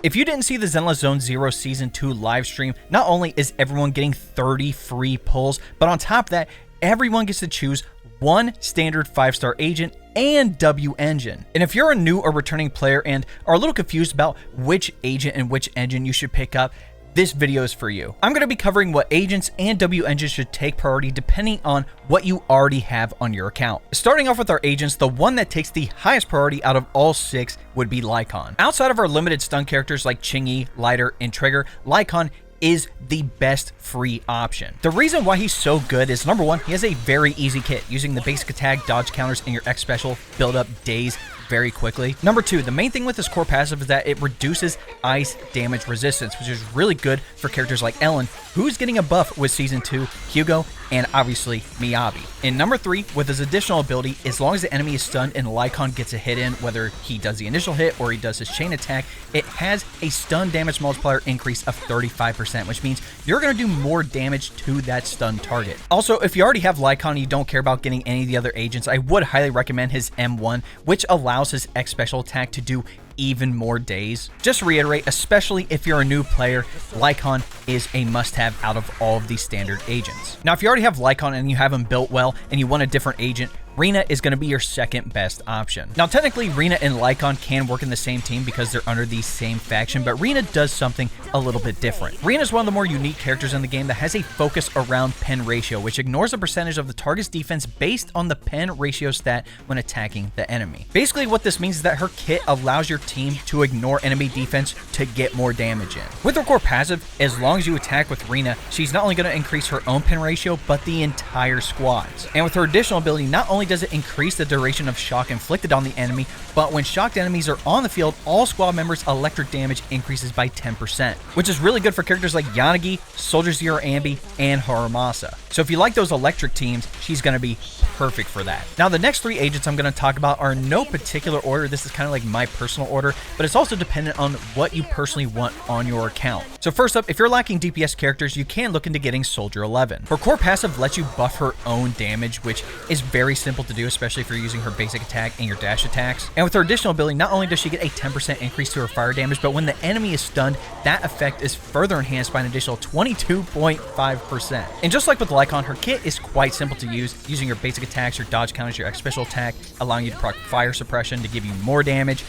If you didn't see the Zenless Zone Zero Season 2 live stream, not only is everyone getting 30 free pulls, but on top of that, everyone gets to choose one standard 5-star agent and W engine. And if you're a new or returning player and are a little confused about which agent and which engine you should pick up, this video is for you. I'm going to be covering what agents and W engines should take priority depending on what you already have on your account. Starting off with our agents, the one that takes the highest priority out of all 6 would be Lycon. Outside of our limited stun characters like Chingy, Lighter, and Trigger, Lycon is the best free option. The reason why he's so good is number 1, he has a very easy kit. Using the basic attack, dodge counters, and your X special build up days very quickly. Number 2, the main thing with this core passive is that it reduces ice damage resistance, which is really good for characters like Ellen, who's getting a buff with Season 2, Hugo, and obviously Miyabi. And number 3, with his additional ability, as long as the enemy is stunned and Lycon gets a hit in, whether he does the initial hit or he does his chain attack, it has a stun damage multiplier increase of 35%, which means you're going to do more damage to that stun target. Also, if you already have Lycon and you don't care about getting any of the other agents, I would highly recommend his M1, which allows his X special attack to do even more days. Just to reiterate, especially if you're a new player, Lycon is a must-have out of all of these standard agents. Now, if you already have Lycon and you have him built well and you want a different agent, Rina is going to be your second best option. Now, technically, Rina and Lycon can work in the same team because they're under the same faction, but Rina does something a little bit different. Rina is one of the more unique characters in the game that has a focus around pen ratio, which ignores a percentage of the target's defense based on the pen ratio stat when attacking the enemy. Basically, what this means is that her kit allows your team to ignore enemy defense to get more damage in. With her core passive, as long as you attack with Rina, she's not only going to increase her own pen ratio, but the entire squad's. And with her additional ability, not only does it increase the duration of shock inflicted on the enemy, but when shocked enemies are on the field, all squad members' electric damage increases by 10%, which is really good for characters like Yanagi, Soldier Zero Ambi, and Haramasa. So if you like those electric teams, she's going to be perfect for that. Now, the next 3 agents I'm going to talk about are in no particular order. This is kind of like my personal order, but it's also dependent on what you personally want on your account. So first up, if you're lacking DPS characters, you can look into getting Soldier 11. Her core passive lets you buff her own damage, which is very simple to do, especially if you're using her basic attack and your dash attacks. And with her additional ability, not only does she get a 10% increase to her fire damage, but when the enemy is stunned, that effect is further enhanced by an additional 22.5%. And just like with Lycon, her kit is quite simple to use, using your basic attacks, your dodge counters, your X special attack, allowing you to proc fire suppression to give you more damage.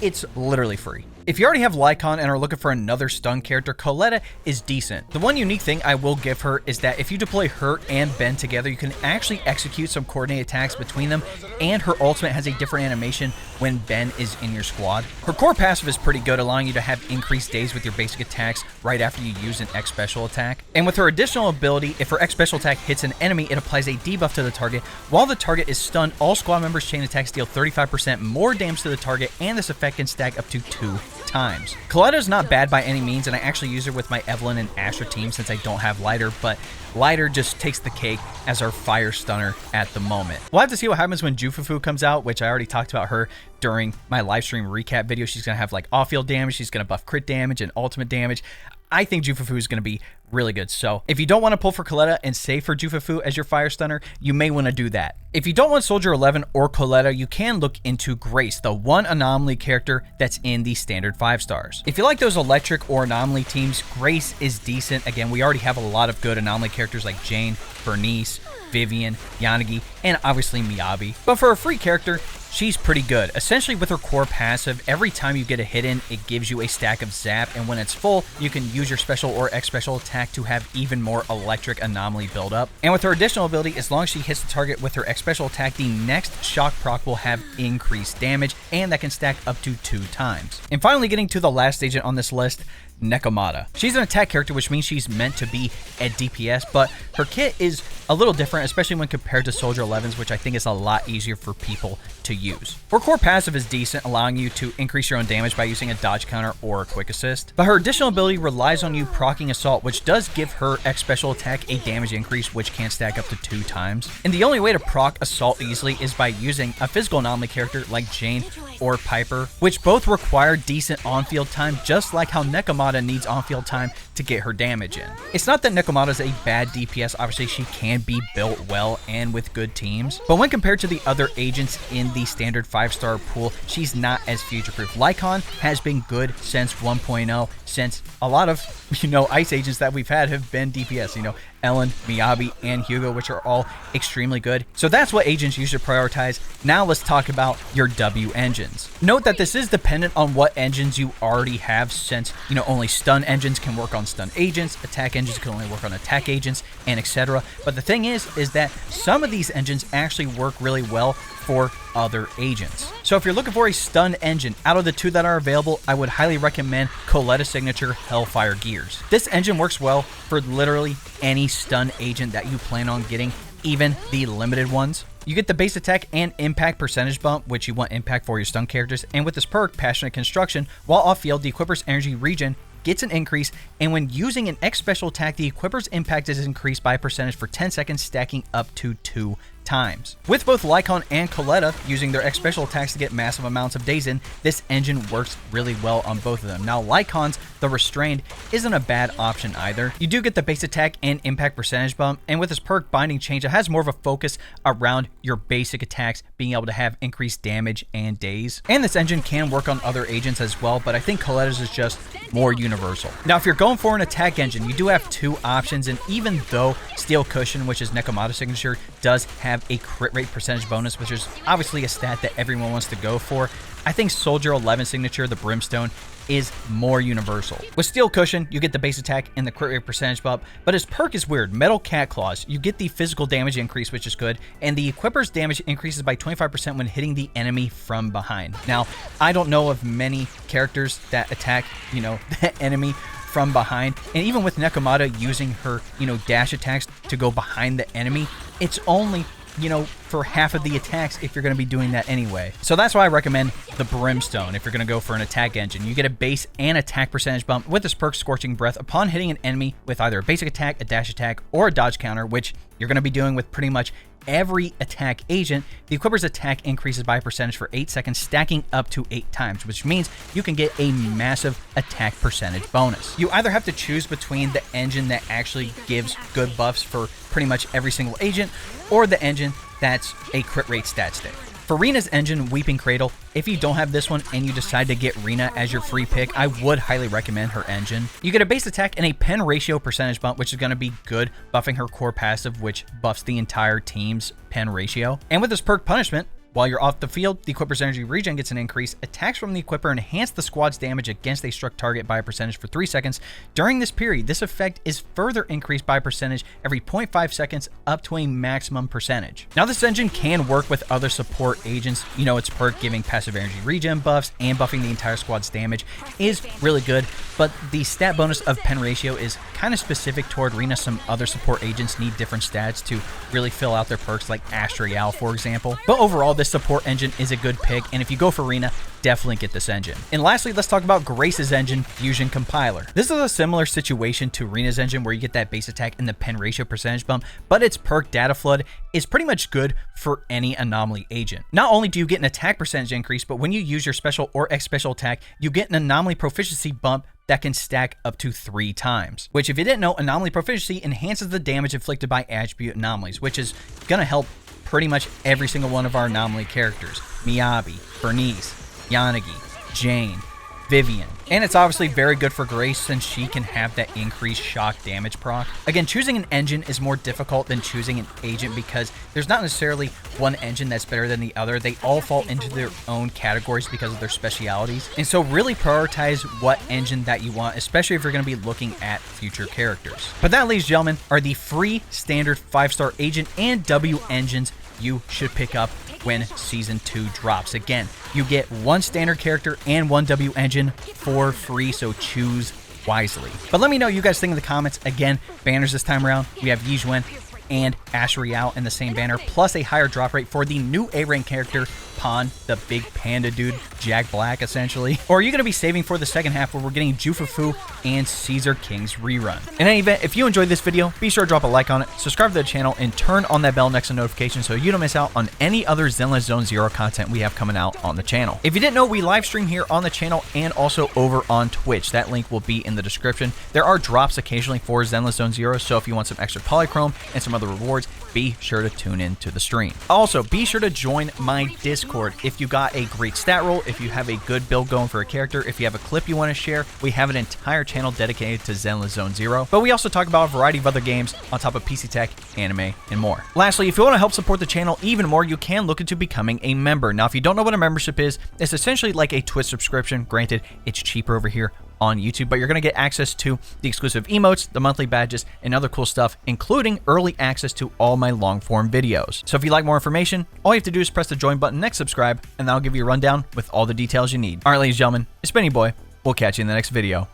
It's literally free. If you already have Lycon and are looking for another stun character, Coletta is decent. The one unique thing I will give her is that if you deploy her and Ben together, you can actually execute some coordinated attacks between them, and her ultimate has a different animation when Ben is in your squad. Her core passive is pretty good, allowing you to have increased days with your basic attacks right after you use an X special attack. And with her additional ability, if her X special attack hits an enemy, it applies a debuff to the target. While the target is stunned, all squad members' chain attacks deal 35% more damage to the target, and this effect can stack up to 2 times. Coletta is not bad by any means, and I actually use her with my Evelyn and Astra team since I don't have Lighter, but Lighter just takes the cake as our fire stunner at the moment. We'll have to see what happens when Jufufu comes out, which I already talked about her during my live stream recap video. She's going to have like off-field damage, she's going to buff crit damage and ultimate damage. I think Jufufu is going to be really good. So if you don't want to pull for Coletta and save for Jufufu as your fire stunner, you may want to do that. If you don't want Soldier 11 or Coletta, you can look into Grace, the one anomaly character that's in the standard 5 stars. If you like those electric or anomaly teams, Grace is decent. Again, we already have a lot of good anomaly characters like Jane, Bernice, Vivian, Yanagi, and obviously Miyabi. But for a free character, she's pretty good. Essentially, with her core passive, every time you get a hit in, it gives you a stack of zap, and when it's full, you can use your special or X special attack to have even more electric anomaly buildup. And with her additional ability, as long as she hits the target with her X special attack, the next shock proc will have increased damage, and that can stack up to 2 times. And finally, getting to the last agent on this list, Nekomata. She's an attack character, which means she's meant to be at DPS, but her kit is a little different, especially when compared to Soldier 11's, which I think is a lot easier for people to use. Her core passive is decent, allowing you to increase your own damage by using a dodge counter or a quick assist, but her additional ability relies on you proccing assault, which does give her X special attack a damage increase, which can stack up to 2 times. And the only way to proc assault easily is by using a physical anomaly character like Jane or Piper, which both require decent on-field time, just like how Nekomata Nekomata needs on-field time to get her damage in. It's not that Nekomata's a bad DPS, obviously she can be built well and with good teams, but when compared to the other agents in the standard 5-star pool, she's not as future-proof. Lycon has been good since 1.0, since a lot of, ice agents that we've had have been DPS, Ellen, Miyabi, and Hugo, which are all extremely good. So that's what agents you should prioritize. Now let's talk about your W engines. Note that this is dependent on what engines you already have, since, only stun engines can work on stun agents, attack engines can only work on attack agents, and etc. But the thing is that some of these engines actually work really well for other agents. So if you're looking for a stun engine, out of the 2 that are available, I would highly recommend Coletta's signature Hellfire Gears. This engine works well for literally any stun agent that you plan on getting, even the limited ones. You get the base attack and impact percentage bump, which you want impact for your stun characters, and with this perk, Passionate Construction, while off-field, the equipper's energy regen gets an increase, and when using an X special attack, the equipper's impact is increased by a percentage for 10 seconds, stacking up to 2 times. With both Lycon and Coletta using their X special attacks to get massive amounts of days in, this engine works really well on both of them. Now Lycon's the Restrained isn't a bad option either. You do get the base attack and impact percentage bump, and with this perk Binding Change, it has more of a focus around your basic attacks being able to have increased damage and days. And this engine can work on other agents as well, but I think Coletta's is just more universal. Now if you're going for an attack engine, you do have 2 options, and even though Steel Cushion, which is Nekomata's signature, does have a crit rate percentage bonus, which is obviously a stat that everyone wants to go for, I think Soldier 11 signature, the Brimstone, is more universal. With Steel Cushion, you get the base attack and the crit rate percentage bump, but his perk is weird. Metal Cat Claws, you get the physical damage increase, which is good, and the equipper's damage increases by 25% when hitting the enemy from behind. Now, I don't know of many characters that attack, the enemy from behind, and even with Nekomata using her, dash attacks to go behind the enemy, it's only for half of the attacks if you're going to be doing that anyway. So that's why I recommend the Brimstone if you're going to go for an attack engine. You get a base and attack percentage bump with this perk Scorching Breath upon hitting an enemy with either a basic attack, a dash attack, or a dodge counter, which you're going to be doing with pretty much every attack agent. The equipper's attack increases by a percentage for 8 seconds, stacking up to 8 times, which means you can get a massive attack percentage bonus. You either have to choose between the engine that actually gives good buffs for pretty much every single agent, or the engine that's a crit rate stat stick. For Rina's engine, Weeping Cradle, if you don't have this one and you decide to get Rina as your free pick, I would highly recommend her engine. You get a base attack and a pen ratio percentage bump, which is going to be good, buffing her core passive, which buffs the entire team's pen ratio. And with this perk Punishment, while you're off the field, the equipper's energy regen gets an increase. Attacks from the equipper enhance the squad's damage against a struck target by a percentage for 3 seconds. During this period, this effect is further increased by a percentage every 0.5 seconds up to a maximum percentage. Now this engine can work with other support agents. Its perk giving passive energy regen buffs and buffing the entire squad's damage is really good, but the stat bonus of pen ratio is kind of specific toward Rina. Some other support agents need different stats to really fill out their perks, like Astrial, for example. But overall, this support engine is a good pick, and if you go for Rina, definitely get this engine. And lastly, let's talk about Grace's engine, Fusion Compiler. This is a similar situation to Rina's engine where you get that base attack and the pen ratio percentage bump, but its perk Data Flood is pretty much good for any anomaly agent. Not only do you get an attack percentage increase, but when you use your special or X special attack, you get an anomaly proficiency bump that can stack up to 3 times, which if you didn't know, anomaly proficiency enhances the damage inflicted by attribute anomalies, which is gonna help pretty much every single one of our anomaly characters. Miyabi, Bernice, Yanagi, Jane, Vivian. And it's obviously very good for Grace since she can have that increased shock damage proc. Again, choosing an engine is more difficult than choosing an agent because there's not necessarily one engine that's better than the other. They all fall into their own categories because of their specialities. And so really prioritize what engine that you want, especially if you're going to be looking at future characters. But that, ladies and gentlemen, are the free standard 5-star agent and W engines you should pick up when Season 2 drops. Again, you get 1 standard character and 1 W engine for free, so choose wisely. But let me know what you guys think in the comments. Again, banners this time around, we have Yizhuan and Ash Riao in the same banner, plus a higher drop rate for the new A-rank character, Pan, the big panda dude, Jack Black essentially? Or are you going to be saving for the second half where we're getting Jufufu and Caesar King's rerun? In any event, if you enjoyed this video, be sure to drop a like on it, subscribe to the channel, and turn on that bell next to notifications so you don't miss out on any other Zenless Zone Zero content we have coming out on the channel. If you didn't know, we live stream here on the channel and also over on Twitch. That link will be in the description. There are drops occasionally for Zenless Zone Zero, so if you want some extra polychrome and some other rewards, be sure to tune in to the stream. Also, be sure to join my Discord. If you got a great stat roll, if you have a good build going for a character, if you have a clip you want to share, we have an entire channel dedicated to Zenless Zone Zero. But we also talk about a variety of other games on top of PC tech, anime, and more. Lastly, if you want to help support the channel even more, you can look into becoming a member. Now, if you don't know what a membership is, it's essentially like a Twitch subscription. Granted, it's cheaper over here on YouTube, but you're going to get access to the exclusive emotes, the monthly badges, and other cool stuff, including early access to all my long form videos. So if you'd like more information, all you have to do is press the join button next subscribe, and that'll give you a rundown with all the details you need. All right, ladies and gentlemen, it's Benny Boy. We'll catch you in the next video.